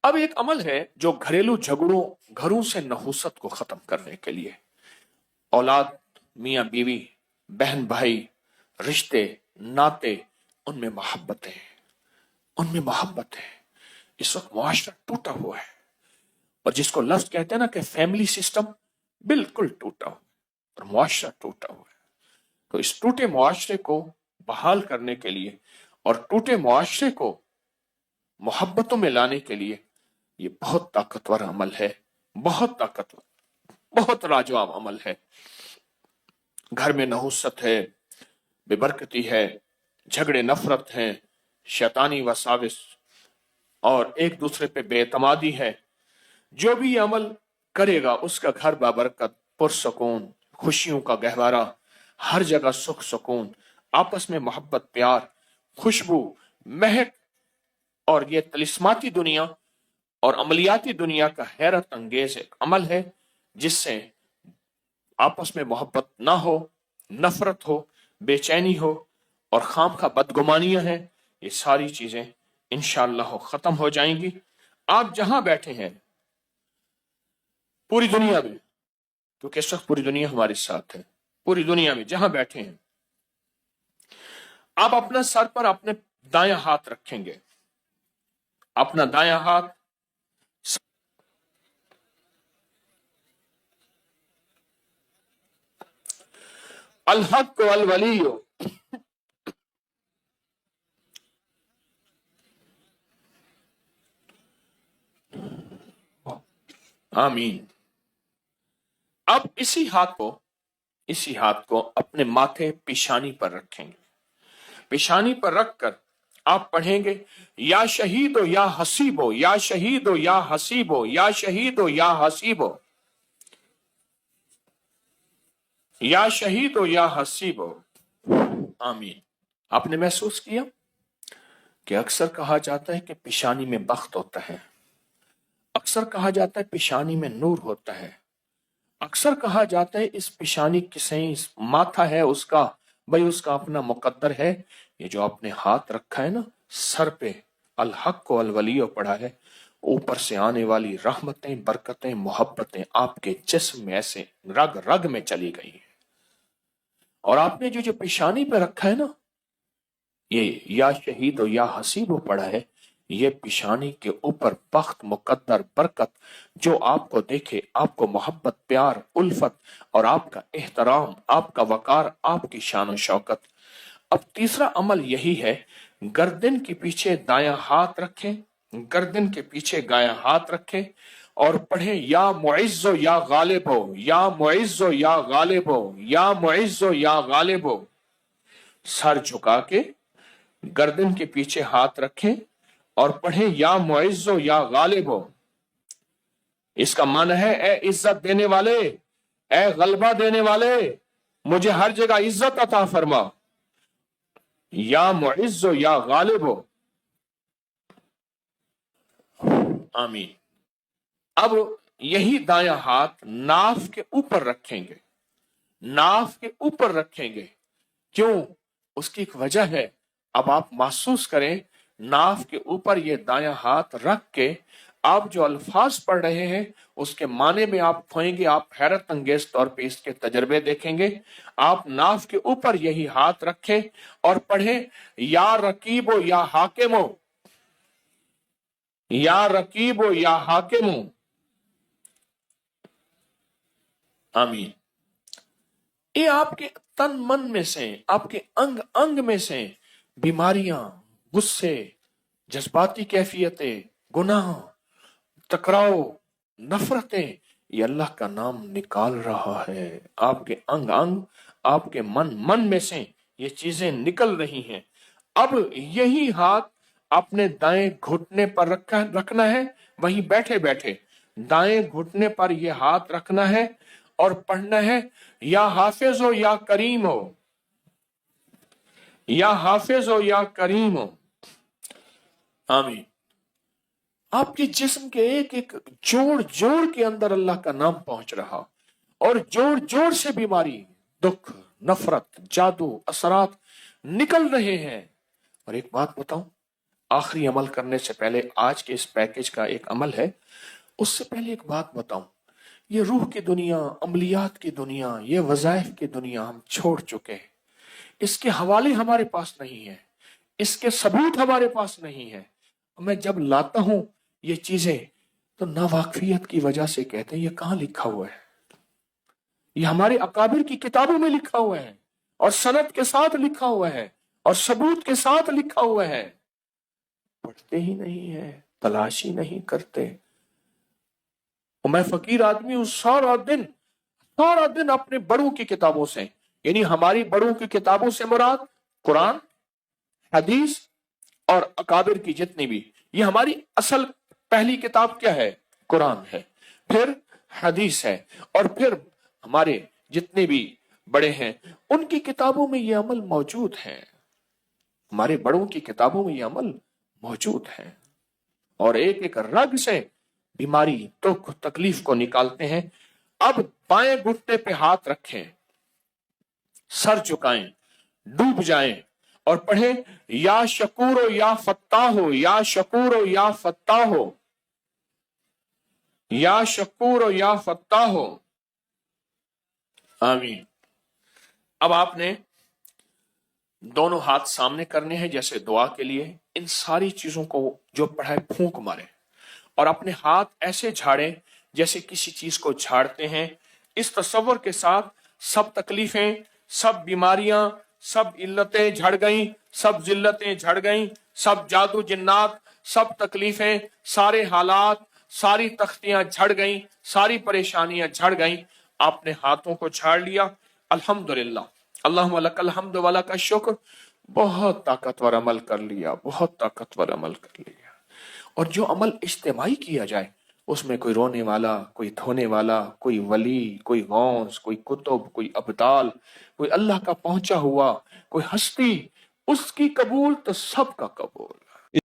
अब एक अमल है जो घरेलू झगड़ों, घरों से नहुसत को खत्म करने के लिए, औलाद, मियाँ बीवी, बहन भाई, रिश्ते, नाते, उनमें मोहब्बत है। इस वक्त मुआशरा टूटा हुआ है, और जिसको लफ्ज कहते हैं ना कि फैमिली सिस्टम बिल्कुल टूटा हुआ है और मुआशरा टूटा हुआ है। तो इस टूटे मुआशरे को बहाल करने के लिए और टूटे मुआशरे को मोहब्बतों में लाने के लिए ये बहुत ताकतवर अमल है, बहुत ताकतवर, बहुत लाजवाब अमल है। घर में नहुसत है, बेबरकती है, झगड़े नफरत हैं, शैतानी वसाविस और एक दूसरे पे बेतमादी है। जो भी ये अमल करेगा उसका घर बाबरकत, पुरसकून, खुशियों का गहवारा, हर जगह सुख सुकून, आपस में मोहब्बत, प्यार, खुशबू, महक, और ये तिलिस्माती दुनिया और अमलियाती दुनिया का हैरत अंगेज एक अमल है जिससे आपस में मोहब्बत ना हो, नफरत हो, बेचैनी हो और खामखा बदगुमानियां हैं। ये सारी चीजें इंशाअल्लाह खत्म हो जाएंगी। आप जहां बैठे हैं पूरी दुनिया में, क्योंकि इस वक्त पूरी दुनिया हमारे साथ है, पूरी दुनिया में जहां बैठे हैं आप अपना सर पर अपने दायां हाथ रखेंगे, अपना दायां हाथ अल हक वल वली, आमीन। अब इसी हाथ को अपने माथे पेशानी पर रखेंगे। पेशानी पर रखकर आप पढ़ेंगे, या शहीदो या हसीबो, या शहीदो या हसीबो, या शहीदो या हसीबो, या शहीदो या हसीबो, आमीन। आपने महसूस किया कि अक्सर कहा जाता है कि पेशानी में बख्त होता है, अक्सर कहा जाता है पेशानी में नूर होता है, अक्सर कहा जाता है इस पेशानी किसे इस माथा है उसका, भाई उसका अपना मुकद्दर है। ये जो आपने हाथ रखा है ना सर पे, अल हक को अल वलियो पढ़ा है, ऊपर से आने वाली रहमतें, बरकतें, मोहब्बतें आपके जिस्म में ऐसे रग रग में चली गई हैं। और आपने जो जो पेशानी पे रखा है ना, ये या शहीद या हसीब पढ़ा है, ये पेशानी के ऊपर बख्त, मुकद्दर, बरकत जो आपको देखे, आपको मोहब्बत, प्यार, उल्फत और आपका एहतराम, आपका वकार, आपकी शान और शौकत। अब तीसरा अमल यही है, गर्दन के पीछे दायां हाथ रखें, गर्दन के पीछे दायां हाथ रखें और पढ़ें, या मुइज़्ज़ो या गालिबो, या मुइज़्ज़ो या गालिबो, या मुइज़्ज़ो या गालिबो। सर झुका के गर्दन के पीछे हाथ रखें और पढ़ें, या मुइज़्ज़ो या गालिबो। इसका माना है, ए इज्जत देने वाले, ए गलबा देने वाले, मुझे हर जगह इज्जत अता फरमा, या मुइज़्ज़ो या गालिबो, आमीन। अब यही दायां हाथ नाफ के ऊपर रखेंगे, नाफ के ऊपर रखेंगे। क्यों? उसकी एक वजह है। अब आप महसूस करें, नाफ के ऊपर ये दायां हाथ रख के आप जो अल्फाज पढ़ रहे हैं उसके माने में आप खोएंगे, आप हैरत अंगेज तौर पे इसके तजर्बे देखेंगे। आप नाफ के ऊपर यही हाथ रखें और पढ़ें, या रकीबो या हाकिमो, या रकीबो या हाकिमो, आमीन। ये आपके तन मन में से, आपके अंग अंग में से बीमारियां, गुस्से, जज्बाती कैफियतें, गुनाह, टकराव, नफरतें, ये अल्लाह का नाम निकाल रहा है। आपके अंग अंग, आपके मन मन में से ये चीजें निकल रही हैं। अब यही हाथ अपने दाएं घुटने पर रखना है, वहीं बैठे बैठे दाएं घुटने पर यह हाथ रखना है और पढ़ना है, या हाफिज हो या करीम हो, या हाफिज हो या करीम हो, आमीन। आपके जिस्म के एक एक जोड़ जोड़ के अंदर अल्लाह का नाम पहुंच रहा और जोड़ जोड़ से बीमारी, दुख, नफरत, जादू, असरात निकल रहे हैं। और एक बात बताऊं, आखिरी अमल करने से पहले आज के इस पैकेज का एक अमल है, उससे पहले एक बात बताऊं, ये रूह की दुनिया, अमलियात की दुनिया, ये वज़ाइफ की दुनिया हम छोड़ चुके हैं। इसके हवाले हमारे पास नहीं है, इसके सबूत हमारे पास नहीं है। मैं जब लाता हूं ये चीजें तो नावाकफियत की वजह से कहते हैं ये कहां लिखा हुआ है, ये हमारे अकाबिर की किताबों में लिखा हुआ है और सनद के साथ लिखा हुआ है और सबूत के साथ लिखा हुआ है, पढ़ते ही नहीं है, तलाशी नहीं करते। और मैं फकीर आदमी हूं, सारा दिन अपने बड़ों की किताबों से, यानी हमारी बड़ों की किताबों से मुराद कुरान, हदीस और अकाबिर की जितनी भी, ये हमारी असल पहली किताब क्या है? कुरान है, फिर हदीस है, और फिर हमारे जितने भी बड़े हैं उनकी किताबों में ये अमल मौजूद है, हमारे बड़ों की किताबों में ये अमल मौजूद है। और एक एक रग से बीमारी, दुख, तकलीफ को निकालते हैं। अब बाएं घुटने पे हाथ रखें, सर झुकाएं, डूब जाएं और पढ़ें, या शकूरो या फत्ताहो, या शकूरो या फत्ताहो, या शकूरो या फत्ताहो। आमीन। अब आपने दोनों हाथ सामने करने हैं जैसे दुआ के लिए। इन सारी चीजों को जो पढ़ा है फूंक मारे और अपने हाथ ऐसे झाड़ें जैसे किसी चीज को झाड़ते हैं। इस तसव्वुर के साथ सब तकलीफें, सब बीमारियां, सब इल्लतें झड़ गईं, सब जिल्लतें झड़ गईं, सब जादू जिन्नात, सब तकलीफें, सारे हालात, सारी तख्तियां झड़ गईं, सारी परेशानियां झड़ गईं। आपने हाथों को झाड़ लिया। अल्हम्दुलिल्लाह, अल्लाहुम्मा लकल हम्द व लका शुक्र। बहुत ताकतवर अमल कर लिया, बहुत ताकतवर अमल कर लिया। और जो अमल इज्तिमाई किया जाए उसमें कोई रोने वाला, कोई धोने वाला, कोई वली, कोई गौस, कोई कुतुब, कोई अब्दाल, कोई अल्लाह का पहुंचा हुआ, कोई हस्ती, उसकी कबूल तो सबका कबूल।